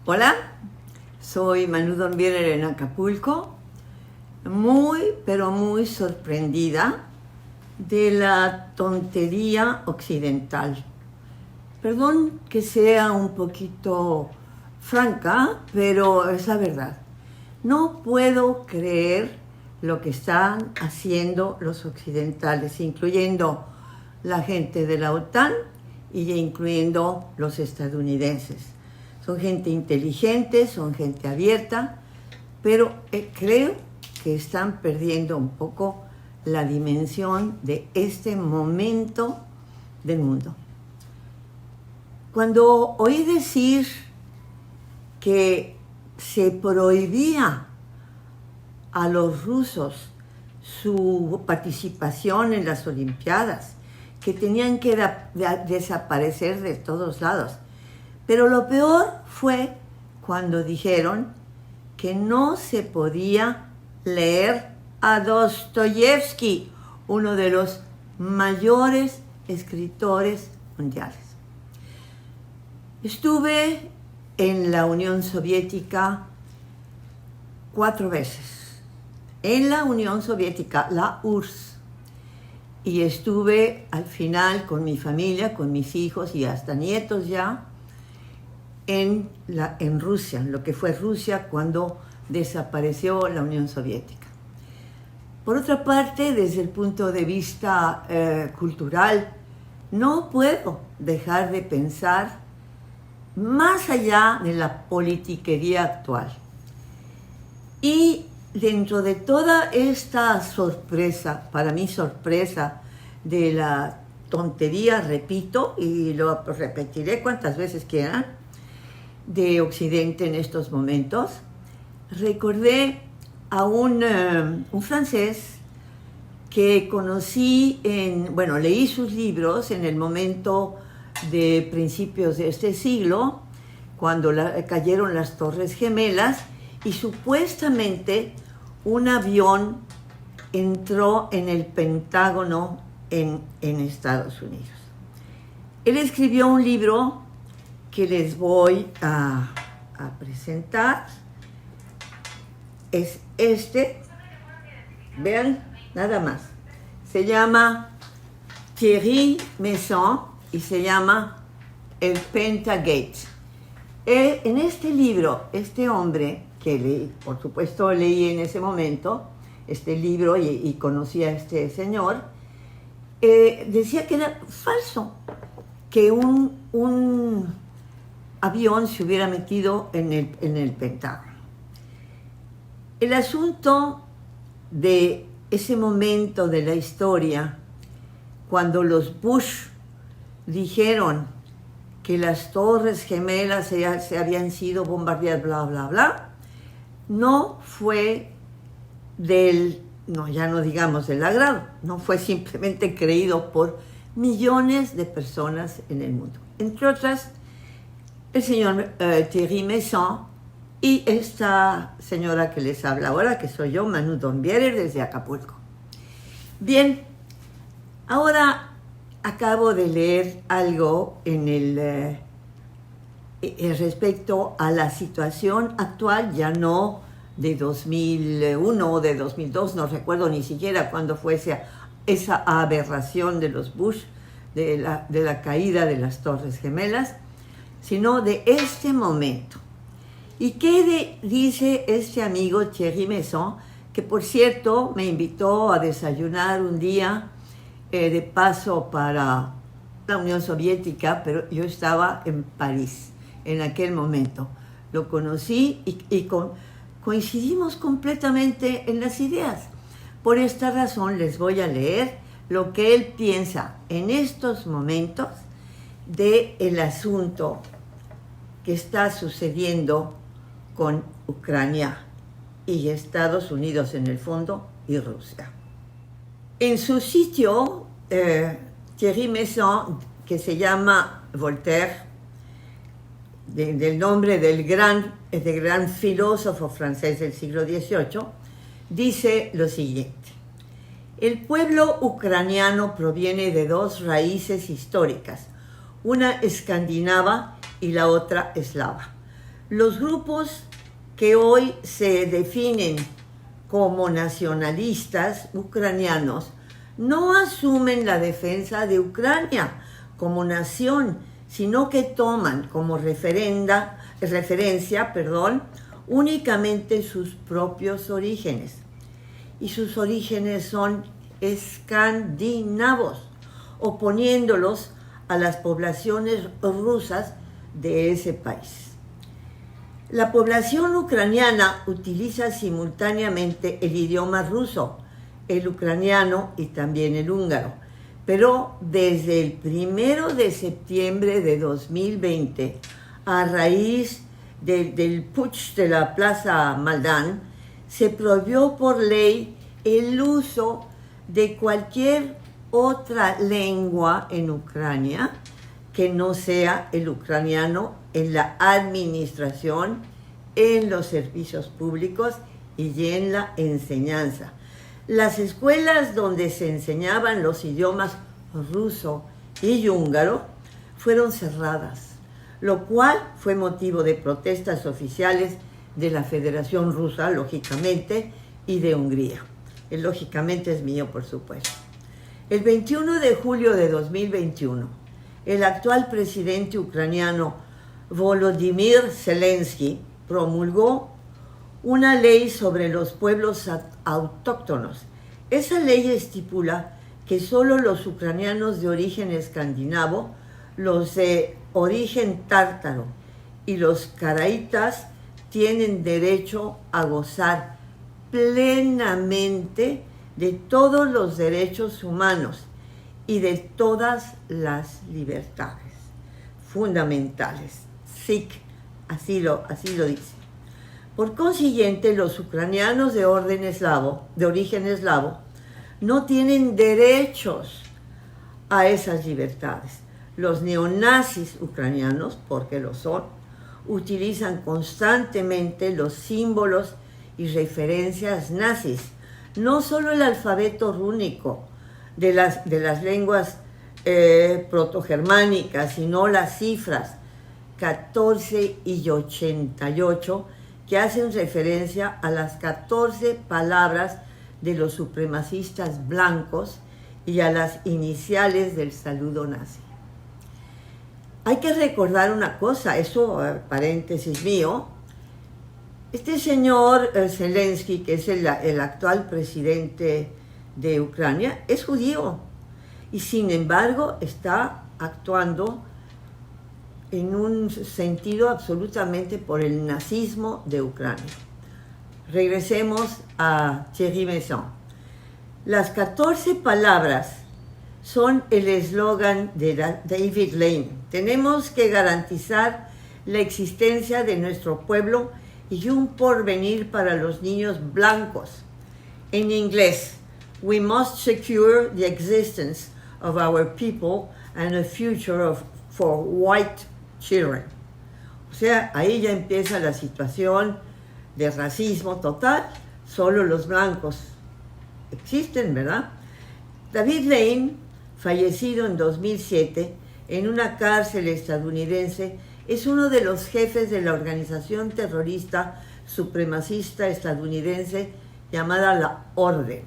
Hola, soy Manu Donbierer en Acapulco, muy, pero muy sorprendida de la tontería occidental. Perdón que sea un poquito franca, pero es la verdad. No puedo creer lo que están haciendo los occidentales, incluyendo la gente de la OTAN y incluyendo los estadounidenses. Son gente inteligente, son gente abierta, pero creo que están perdiendo un poco la dimensión de este momento del mundo. Cuando oí decir que se prohibía a los rusos su participación en las Olimpiadas, que tenían que desaparecer de todos lados. Pero lo peor fue cuando dijeron que no se podía leer a Dostoyevsky, uno de los mayores escritores mundiales. Estuve en la Unión Soviética 4 veces. En la Unión Soviética, la URSS. Y estuve al final con mi familia, con mis hijos y hasta nietos ya, en Rusia, en lo que fue Rusia cuando desapareció la Unión Soviética. Por otra parte, desde el punto de vista cultural, no puedo dejar de pensar más allá de la politiquería actual. Y dentro de toda esta sorpresa, para mí sorpresa, de la tontería, repito, y lo repetiré cuantas veces quieran, de Occidente en estos momentos, recordé a un francés que conocí leí sus libros en el momento de principios de este siglo, cuando cayeron las Torres Gemelas y supuestamente un avión entró en el Pentágono en Estados Unidos. Él escribió un libro que les voy a presentar. Es este, vean, nada más. Se llama Thierry Meyssan y se llama El Pentagate. En este libro, este hombre que leí, por supuesto leí en ese momento este libro y conocí a este señor, decía que era falso, que un avión se hubiera metido en el Pentágono. El asunto de ese momento de la historia, cuando los Bush dijeron que las Torres Gemelas se habían sido bombardeadas, bla, bla, bla, no fue ya no digamos del agrado, no fue simplemente creído por millones de personas en el mundo. Entre otras, el señor Thierry Meyssan y esta señora que les habla ahora, que soy yo, Manu Donbierer, desde Acapulco. Bien, ahora acabo de leer algo respecto a la situación actual, ya no de 2001 o de 2002, no recuerdo ni siquiera cuándo fue esa aberración de los Bush, de la caída de las Torres Gemelas, sino de este momento. ¿Y qué dice este amigo Thierry Meyssan, que por cierto me invitó a desayunar un día de paso para la Unión Soviética, pero yo estaba en París en aquel momento. Lo conocí y coincidimos completamente en las ideas. Por esta razón les voy a leer lo que él piensa en estos momentos del asunto que está sucediendo con Ucrania y Estados Unidos en el fondo y Rusia. En su sitio, Thierry Meyssan, que se llama Voltaire, del nombre del gran filósofo francés del siglo XVIII, dice lo siguiente: el pueblo ucraniano proviene de 2 raíces históricas, una escandinava y la otra eslava. Los grupos que hoy se definen como nacionalistas ucranianos no asumen la defensa de Ucrania como nación, sino que toman como referencia, únicamente sus propios orígenes. Y sus orígenes son escandinavos, oponiéndolos a las poblaciones rusas de ese país. La población ucraniana utiliza simultáneamente el idioma ruso, el ucraniano y también el húngaro, pero desde el 1 de septiembre de 2020, a raíz del putsch de la Plaza Maidán, se prohibió por ley el uso de cualquier otra lengua en Ucrania que no sea el ucraniano en la administración, en los servicios públicos y en la enseñanza. Las escuelas donde se enseñaban los idiomas ruso y húngaro fueron cerradas, lo cual fue motivo de protestas oficiales de la Federación Rusa, lógicamente, y de Hungría. El lógicamente es mío, por supuesto. El 21 de julio de 2021, el actual presidente ucraniano Volodymyr Zelensky promulgó una ley sobre los pueblos autóctonos. Esa ley estipula que solo los ucranianos de origen escandinavo, los de origen tártaro y los caraítas tienen derecho a gozar plenamente de todos los derechos humanos y de todas las libertades fundamentales. SIC, así lo dice. Por consiguiente, los ucranianos de origen eslavo no tienen derechos a esas libertades. Los neonazis ucranianos, porque lo son, utilizan constantemente los símbolos y referencias nazis, no solo el alfabeto rúnico de las lenguas protogermánicas, sino las cifras 14 y 88, que hacen referencia a las 14 palabras de los supremacistas blancos y a las iniciales del saludo nazi. Hay que recordar una cosa, eso paréntesis mío. Este señor Zelensky, que es el actual presidente de Ucrania, es judío y sin embargo está actuando en un sentido absolutamente por el nazismo de Ucrania. Regresemos a Thierry Meyssan. Las 14 palabras son el eslogan de David Lane. Tenemos que garantizar la existencia de nuestro pueblo y un porvenir para los niños blancos. En inglés, we must secure the existence of our people and a future for white children. O sea, ahí ya empieza la situación de racismo total. Solo los blancos existen, ¿verdad? David Lane, fallecido en 2007 en una cárcel estadounidense, es uno de los jefes de la organización terrorista supremacista estadounidense llamada La Orden.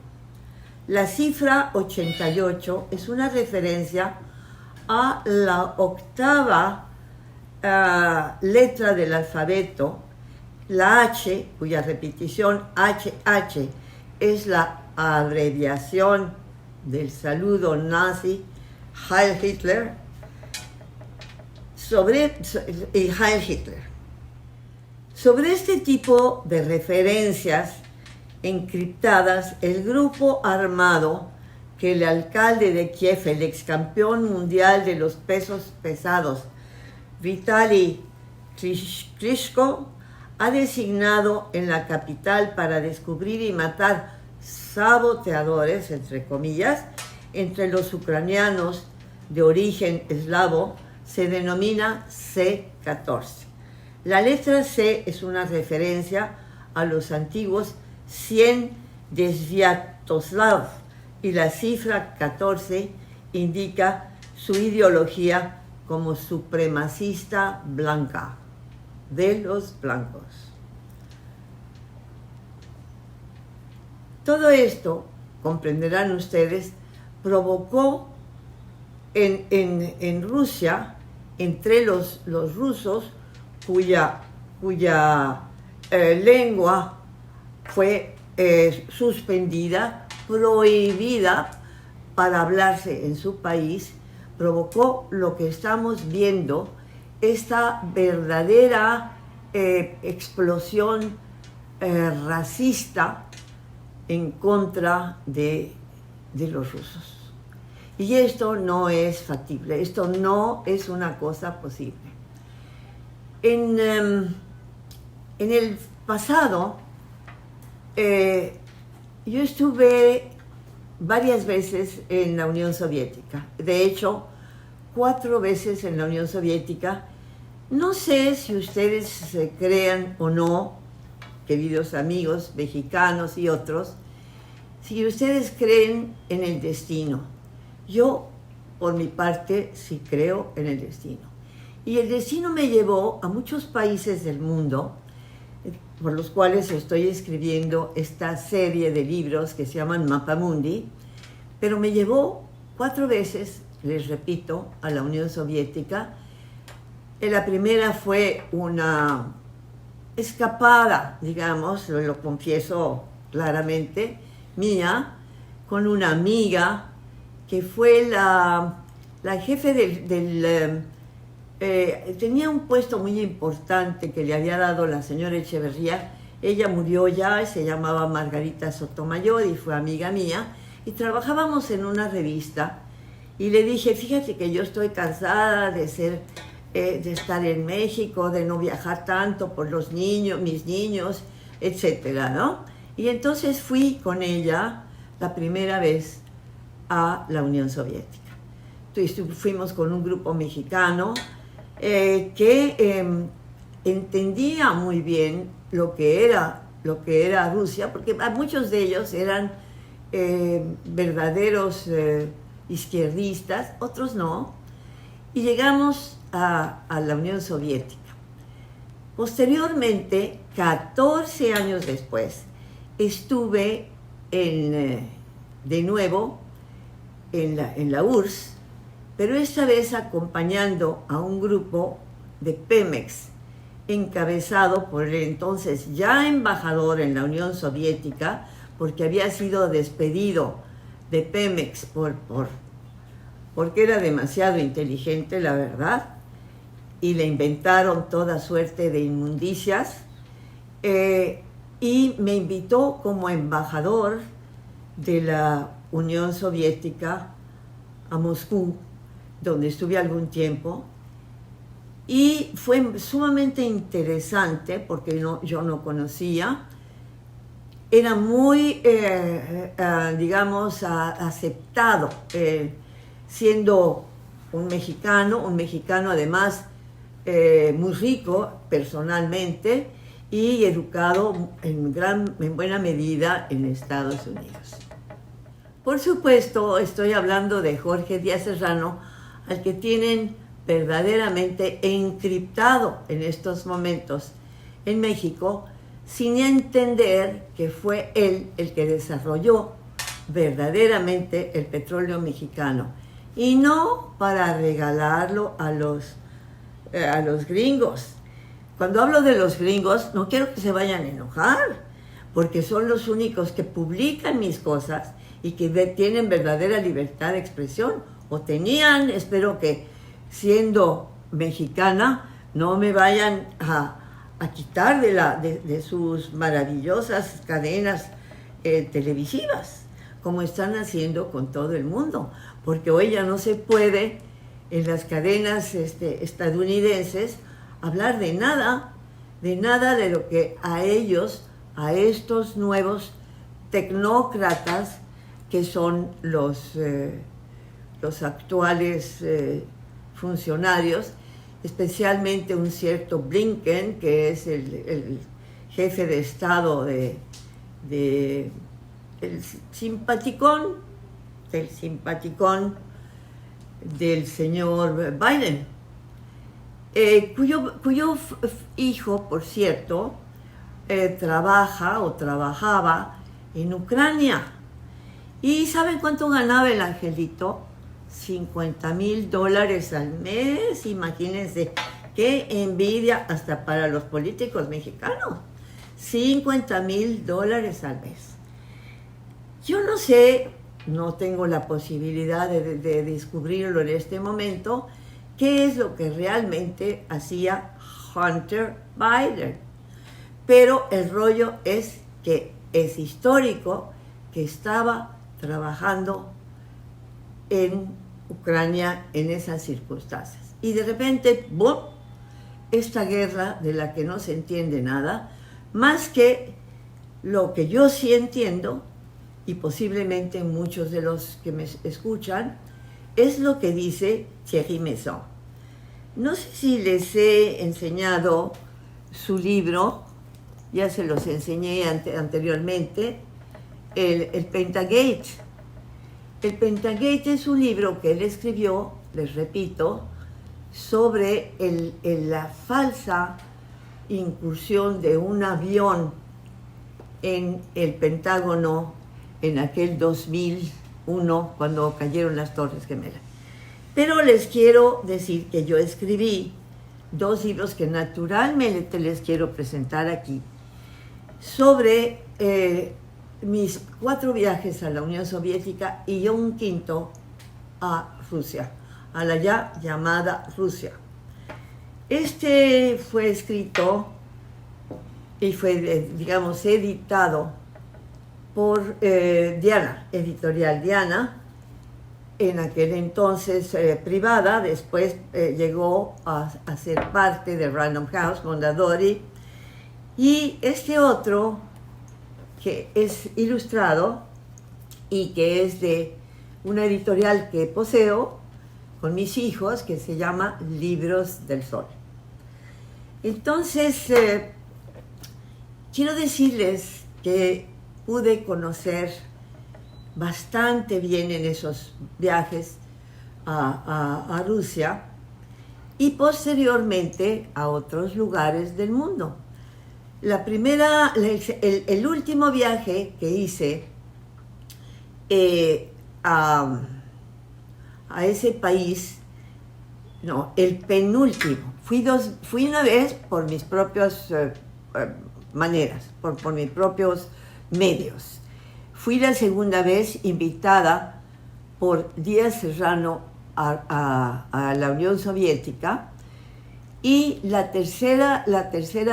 La cifra 88 es una referencia a la octava letra del alfabeto, la H, cuya repetición HH es la abreviación del saludo nazi Heil Hitler, y Heil Hitler. Sobre este tipo de referencias encriptadas, el grupo armado que el alcalde de Kiev, el ex campeón mundial de los pesos pesados, Vitaly Klitschko, ha designado en la capital para descubrir y matar saboteadores, entre comillas, entre los ucranianos de origen eslavo, se denomina C-14. La letra C es una referencia a los antiguos 100 de Sviatoslav y la cifra 14 indica su ideología como supremacista blanca. de los blancos. Todo esto, comprenderán ustedes, provocó en Rusia, entre los rusos, cuya lengua fue suspendida, prohibida para hablarse en su país, provocó lo que estamos viendo, esta verdadera explosión racista en contra de los rusos. Y esto no es factible, esto no es una cosa posible. En el pasado, yo estuve varias veces en la Unión Soviética. De hecho, 4 veces en la Unión Soviética. No sé si ustedes se crean o no, queridos amigos mexicanos y otros, si ustedes creen en el destino. Yo, por mi parte, sí creo en el destino. Y el destino me llevó a muchos países del mundo, por los cuales estoy escribiendo esta serie de libros que se llaman Mapamundi, pero me llevó 4 veces, les repito, a la Unión Soviética. La primera fue una escapada, digamos, lo confieso claramente, mía, con una amiga que fue la jefe tenía un puesto muy importante que le había dado la señora Echeverría. Ella murió ya, se llamaba Margarita Sotomayor y fue amiga mía, y trabajábamos en una revista, y le dije, fíjate que yo estoy cansada de estar en México, de no viajar tanto por los niños, mis niños, etcétera, ¿no? Y entonces fui con ella la primera vez a la Unión Soviética. Entonces fuimos con un grupo mexicano que entendía muy bien lo que era Rusia, porque muchos de ellos eran verdaderos izquierdistas, otros no, y llegamos a la Unión Soviética. Posteriormente, 14 años después, estuve de nuevo en la URSS, pero esta vez acompañando a un grupo de Pemex, encabezado por el entonces ya embajador en la Unión Soviética, porque había sido despedido de Pemex porque era demasiado inteligente, la verdad, y le inventaron toda suerte de inmundicias, y me invitó como embajador de la Unión Soviética a Moscú, donde estuve algún tiempo, y fue sumamente interesante porque yo no conocía. Era muy, digamos, aceptado, siendo un mexicano además muy rico personalmente y educado en buena medida en Estados Unidos. Por supuesto, estoy hablando de Jorge Díaz Serrano, al que tienen verdaderamente encriptado en estos momentos en México, sin entender que fue él el que desarrolló verdaderamente el petróleo mexicano, y no para regalarlo a los gringos. Cuando hablo de los gringos, no quiero que se vayan a enojar, porque son los únicos que publican mis cosas y que tienen verdadera libertad de expresión, o tenían. Espero que, siendo mexicana, no me vayan a quitar de sus maravillosas cadenas televisivas, como están haciendo con todo el mundo, porque hoy ya no se puede en las cadenas estadounidenses hablar de nada de lo que a estos nuevos tecnócratas que son los actuales funcionarios, especialmente un cierto Blinken, que es el jefe de Estado el simpaticón del señor Biden. cuyo hijo, por cierto, trabaja o trabajaba en Ucrania. ¿Y saben cuánto ganaba el angelito? $50,000 al mes. Imagínense, qué envidia hasta para los políticos mexicanos. $50,000 al mes. Yo no sé, no tengo la posibilidad de descubrirlo en este momento, qué es lo que realmente hacía Hunter Biden. Pero el rollo es que es histórico que estaba trabajando en Ucrania en esas circunstancias. Y de repente, ¡bum!, esta guerra de la que no se entiende nada, más que lo que yo sí entiendo, y posiblemente muchos de los que me escuchan, es lo que dice Thierry Meyssan. No sé si les he enseñado su libro, ya se los enseñé anteriormente, el Pentagate. El Pentagate es un libro que él escribió, les repito, sobre la falsa incursión de un avión en el Pentágono en aquel 2001, cuando cayeron las Torres Gemelas. Pero les quiero decir que yo escribí 2 libros que naturalmente les quiero presentar aquí, sobre mis 4 viajes a la Unión Soviética y un quinto a Rusia, a la ya llamada Rusia. Este fue escrito y fue, digamos, editado por Diana, Editorial Diana, en aquel entonces privada, después llegó a ser parte de Random House, Mondadori, y este otro, que es ilustrado y que es de una editorial que poseo con mis hijos, que se llama Libros del Sol. Entonces, quiero decirles que pude conocer bastante bien en esos viajes a Rusia y posteriormente a otros lugares del mundo. El último viaje que hice a ese país, no, el penúltimo, fui una vez por mis propias maneras, por mis propios medios. Fui la segunda vez invitada por Díaz Serrano a la Unión Soviética, y la tercera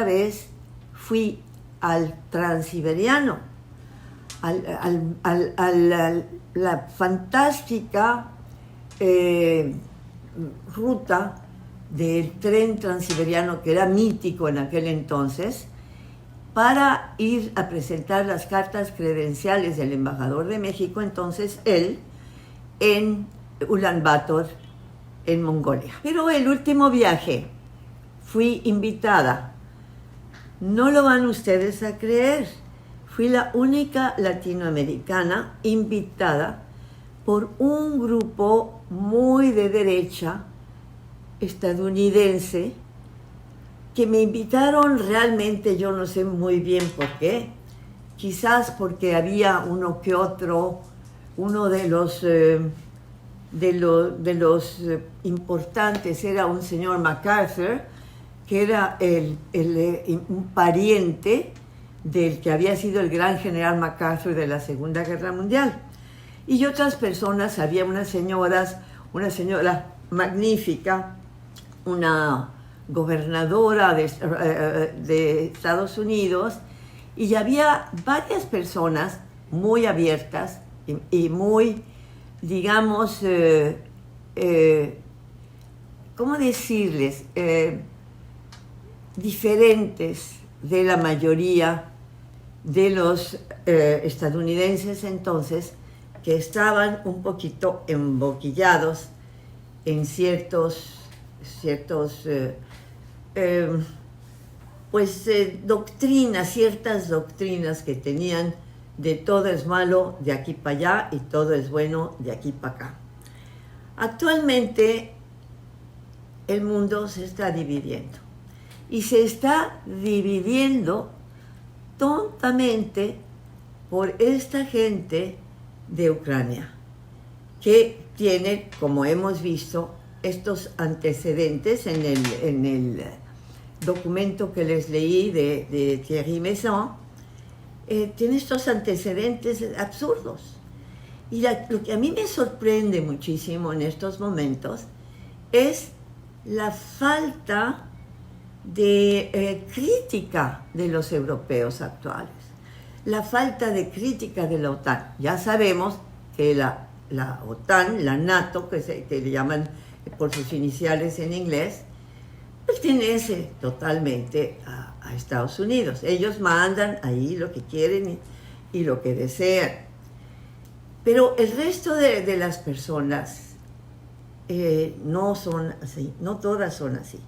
vez fui al Transiberiano, la fantástica ruta del tren transiberiano, que era mítico en aquel entonces, para ir a presentar las cartas credenciales del embajador de México, entonces él, en Ulan Bator, en Mongolia. Pero el último viaje fui invitada, no lo van ustedes a creer, fui la única latinoamericana invitada por un grupo muy de derecha estadounidense, que me invitaron realmente, yo no sé muy bien por qué, quizás porque había uno que otro, uno de los importantes era un señor MacArthur, que era un pariente del que había sido el gran general MacArthur de la Segunda Guerra Mundial. Y otras personas, había una señora magnífica, una gobernadora de Estados Unidos, y había varias personas muy abiertas y muy, digamos, ¿cómo decirles? Diferentes de la mayoría de los estadounidenses entonces, que estaban un poquito emboquillados en ciertas doctrinas que tenían de todo es malo de aquí para allá y todo es bueno de aquí para acá. Actualmente el mundo se está dividiendo. Y se está dividiendo tontamente por esta gente de Ucrania, que tiene, como hemos visto, estos antecedentes en el documento que les leí de Thierry Meyssan, tiene estos antecedentes absurdos. Y lo que a mí me sorprende muchísimo en estos momentos es la falta de crítica de los europeos actuales, la falta de crítica de la OTAN. Ya sabemos que la OTAN, la NATO, que le llaman por sus iniciales en inglés, pertenece totalmente a Estados Unidos. Ellos mandan ahí lo que quieren y lo que desean. Pero el resto de las personas no son así, no todas son así.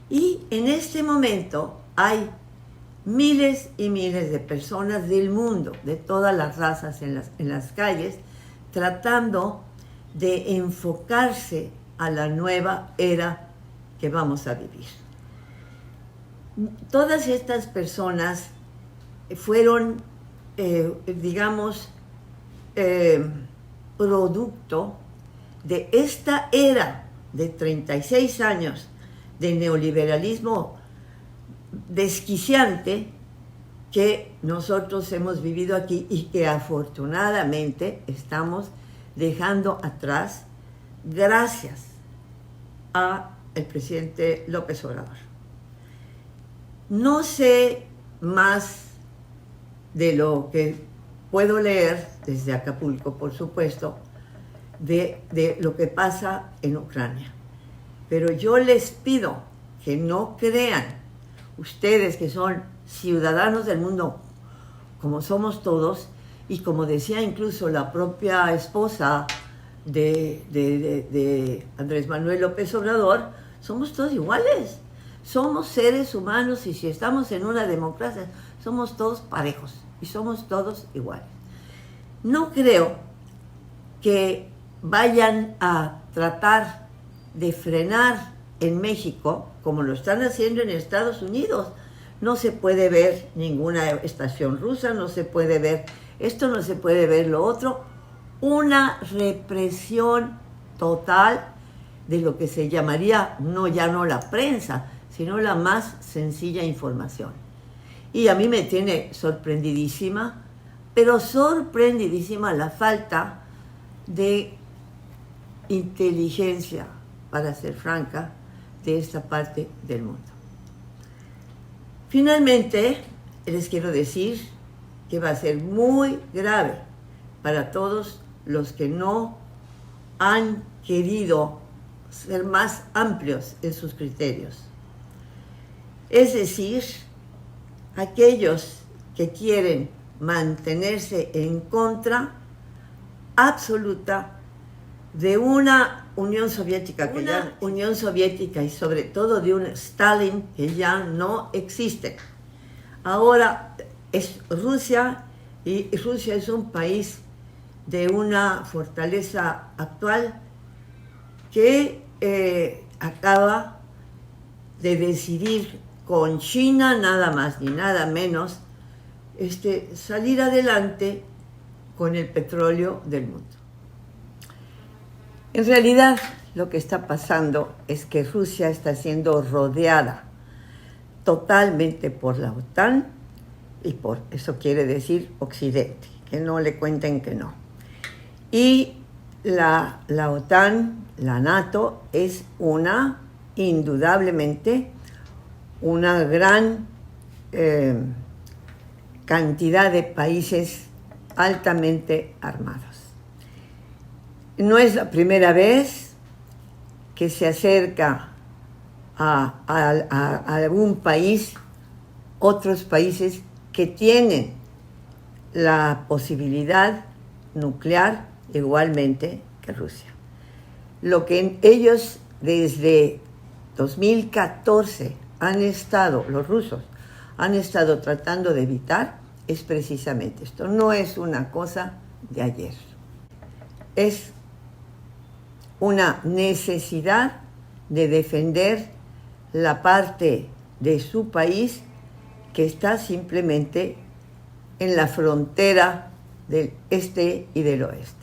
Y en este momento hay miles y miles de personas del mundo, de todas las razas en las calles, tratando de enfocarse a la nueva era que vamos a vivir. Todas estas personas fueron, producto de esta era de 36 años de neoliberalismo desquiciante que nosotros hemos vivido aquí y que afortunadamente estamos dejando atrás gracias al presidente López Obrador. No sé más de lo que puedo leer desde Acapulco, por supuesto, de lo que pasa en Ucrania. Pero yo les pido que no crean, ustedes que son ciudadanos del mundo, como somos todos, y como decía incluso la propia esposa de Andrés Manuel López Obrador, somos todos iguales, somos seres humanos y si estamos en una democracia, somos todos parejos y somos todos iguales. No creo que vayan a tratar de frenar en México, como lo están haciendo en Estados Unidos. No se puede ver ninguna estación rusa, no se puede ver esto, no se puede ver lo otro. Una represión total de lo que se llamaría, ya no la prensa, sino la más sencilla información. Y a mí me tiene sorprendidísima, pero sorprendidísima la falta de inteligencia, para ser franca, de esta parte del mundo. Finalmente, les quiero decir que va a ser muy grave para todos los que no han querido ser más amplios en sus criterios. Es decir, aquellos que quieren mantenerse en contra absoluta de una Unión Soviética, Unión Soviética y sobre todo de un Stalin que ya no existe. Ahora es Rusia y Rusia es un país de una fortaleza actual que acaba de decidir con China nada más ni nada menos salir adelante con el petróleo del mundo. En realidad, lo que está pasando es que Rusia está siendo rodeada totalmente por la OTAN y por eso quiere decir Occidente, que no le cuenten que no. Y la OTAN, la NATO, es indudablemente una gran cantidad de países altamente armados. No es la primera vez que se acerca a algún país, otros países que tienen la posibilidad nuclear igualmente que Rusia. Lo que ellos desde 2014 los rusos han estado tratando de evitar es precisamente esto. No es una cosa de ayer. Es una necesidad de defender la parte de su país que está simplemente en la frontera del este y del oeste.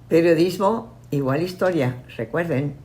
Periodismo igual historia, recuerden.